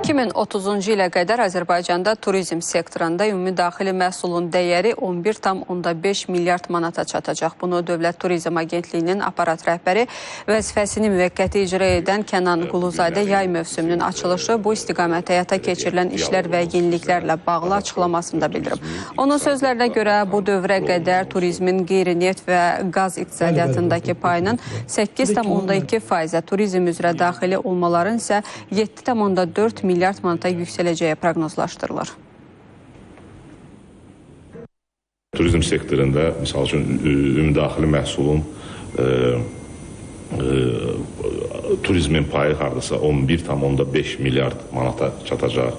2030-cu ilə qədər Azərbaycanda turizm sektorunda ümumi daxili məhsulun dəyəri 11,5 milyard manata çatacaq. Bunu Dövlət Turizm Agentliyinin aparat rəhbəri vəzifəsini müvəqqəti icra edən Kənan Quluzadə yay mövsümünün açılışı bu istiqamət həyata keçirilən işlər və yeniliklərlə bağlı açıqlamasında bildirib. Onun sözlərinə görə bu dövrə qədər turizmin qeyri-neft və qaz iqtisadiyyatındakı payının 8,2%, turizm üzrə daxili olmaların isə 7,4 milyard manata yüksələcəyi proqnozlaşdırılır. Turizm sektorunda, misal üçün, ümumdaxili məhsulun turizmin payı hardasa 11,5 milyard manata çatacaq.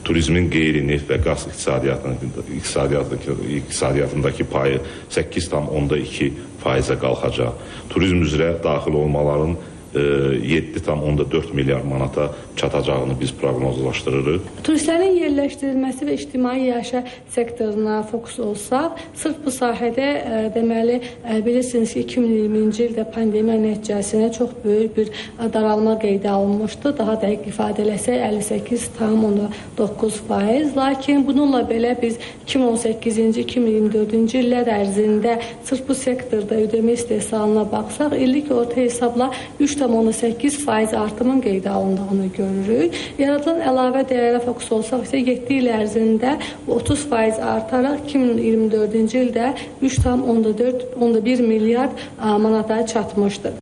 Turizmin qeyri-neft və qaz iqtisadiyyatındakı payı 8,2%-ə qalxacaq. Turizm üzrə daxil olmaların 7,4 milyard manata çatacağını biz proqnozlaşdırırıq. Turistlərin yerləşdirilməsi və ictimai yaşa sektoruna fokus olsaq, sırf bu sahədə deməli bilirsiniz ki 2020-ci ildə pandemiya nəticəsində çox böyük bir daralma qeydə alınmışdı. Daha dəqiq ifadə eləsək 58,9%. Lakin bununla belə biz 2018-ci 2024-cü illər ərzində sırf bu sektorda ödəmə istehsalına baxsaq, illik orta hesabla 3,8% artımın qeydə alındığını görürük. Yaradılan əlavə dəyərə fokus olsaq isə 7 il ərzində 30% artaraq 2024-cü ildə 3,1 milyard manata çatmışdır.